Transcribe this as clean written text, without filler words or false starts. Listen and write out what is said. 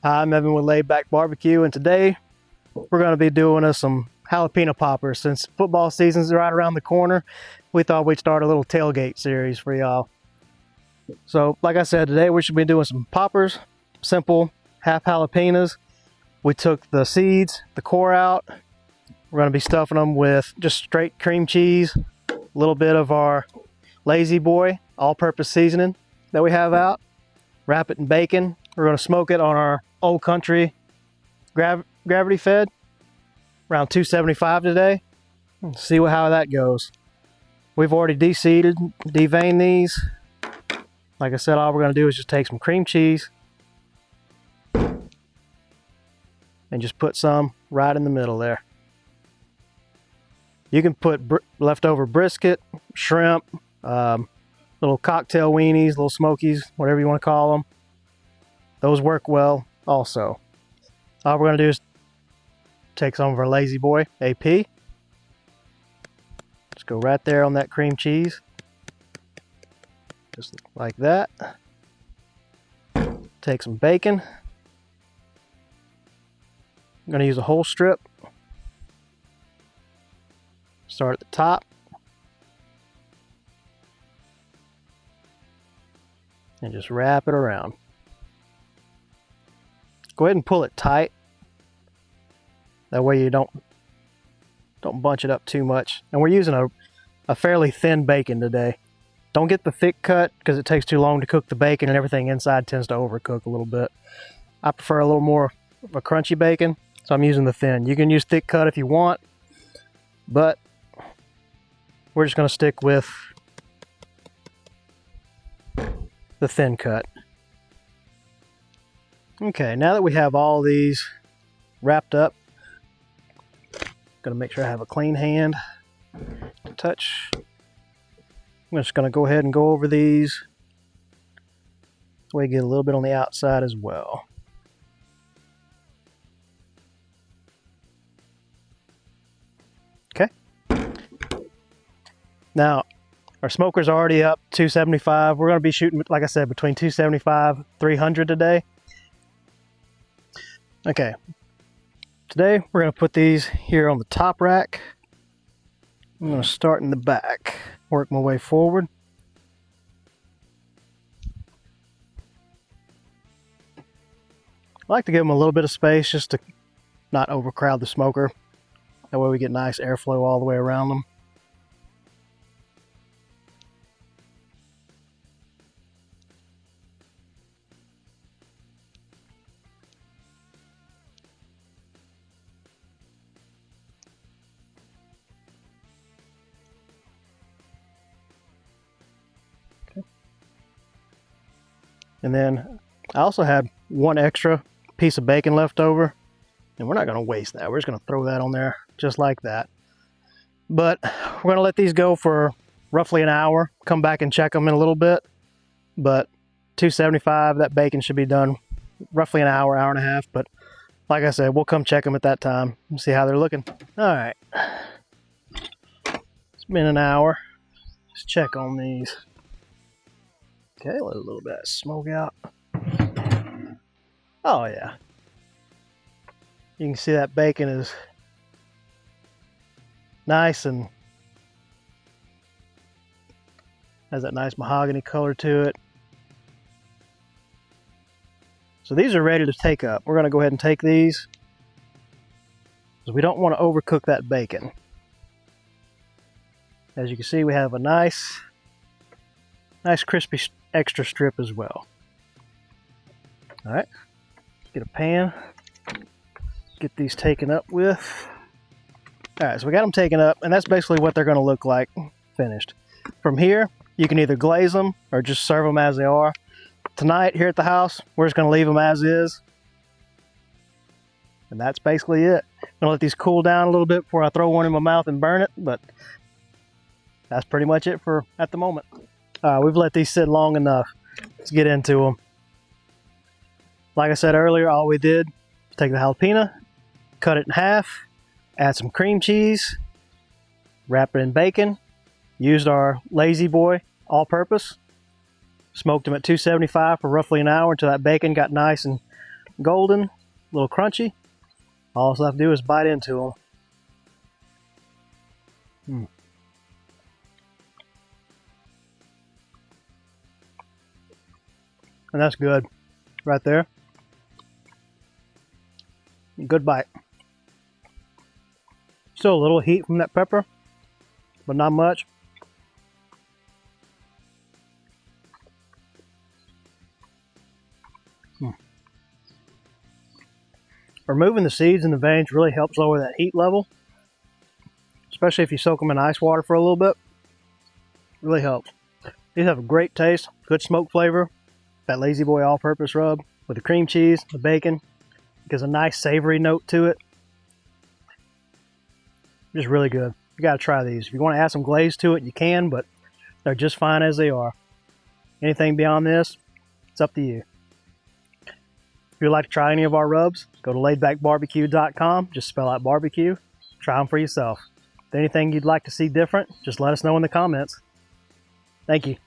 Hi, I'm Evan with Laid Back Barbecue, and today we're going to be doing us some jalapeno poppers. Since football season's right around the corner, we thought we'd start a little tailgate series for y'all. So, like I said, today we should be doing some poppers, simple half jalapenos. We took the seeds, the core out. We're going to be stuffing them with just straight cream cheese, a little bit of our Lazy Boy all-purpose seasoning that we have out. Wrap it in bacon. We're going to smoke it on our Old Country gravity fed, around 275 today. See how that goes. We've already de-seeded, deveined these. Like I said, all we're going to do is just take some cream cheese and just put some right in the middle there. You can put leftover brisket, shrimp, little cocktail weenies, little smokies, whatever you want to call them. Those work well also. All we're going to do is take some of our Lazy Boy AP. Just go right there on that cream cheese. Just like that. Take some bacon. I'm going to use a whole strip. Start at the top. And just wrap it around. Go ahead and pull it tight. That way you don't bunch it up too much. And we're using a fairly thin bacon today. Don't get the thick cut because it takes too long to cook the bacon and everything inside tends to overcook a little bit. I prefer a little more of a crunchy bacon, so I'm using the thin. You can use thick cut if you want, but we're just going to stick with the thin cut. Okay, now that we have all these wrapped up, going to make sure I have a clean hand to touch. I'm just going to go ahead and go over these so we get a little bit on the outside as well. Okay. Now, our smoker's already up 275. We're going to be shooting, like I said, between 275 300 today. Okay. Today we're going to put these here on the top rack. I'm going to start in the back, work my way forward. I like to give them a little bit of space just to not overcrowd the smoker. That way we get nice airflow all the way around them. And then I also had one extra piece of bacon left over, and we're not going to waste that. We're just going to throw that on there just like that. But we're going to let these go for roughly an hour, come back and check them in a little bit. But 275, that bacon should be done roughly an hour, hour and a half. But like I said, we'll come check them at that time and see how they're looking. All right. It's been an hour. Let's check on these. Okay, let a little bit of smoke out. Oh yeah. You can see that bacon is nice and has that nice mahogany color to it. So these are ready to take up. We're going to go ahead and take these because we don't want to overcook that bacon. As you can see, we have a nice crispy extra strip as well. All right, get a pan, get these taken up with. All right, so we got them taken up, and that's basically what they're going to look like finished. From here, you can either glaze them or just serve them as they are. Tonight here at the house, we're just going to leave them as is. And that's basically it. I'm going to let these cool down a little bit before I throw one in my mouth and burn it, but that's pretty much it for at the moment. We've let these sit long enough. Let's get into them. Like I said earlier, all we did was take the jalapeno, cut it in half, add some cream cheese, wrap it in bacon, used our Lazy Boy all-purpose, smoked them at 275 for roughly an hour until that bacon got nice and golden, a little crunchy. All I have to do is bite into them. And that's good right there. Good bite. Still a little heat from that pepper, but not much. Removing the seeds and the veins really helps lower that heat level, especially if you soak them in ice water for a little bit. Really helps. These have a great taste, good smoke flavor. That Lazy Boy all-purpose rub with the cream cheese, the bacon, gives a nice savory note to it. Just really good. You gotta try these. If you want to add some glaze to it, you can, but they're just fine as they are. Anything beyond this, it's up to you. If you'd like to try any of our rubs, go to laidbackbarbecue.com. Just spell out barbecue. Try them for yourself. If anything you'd like to see different, just let us know in the comments. Thank you.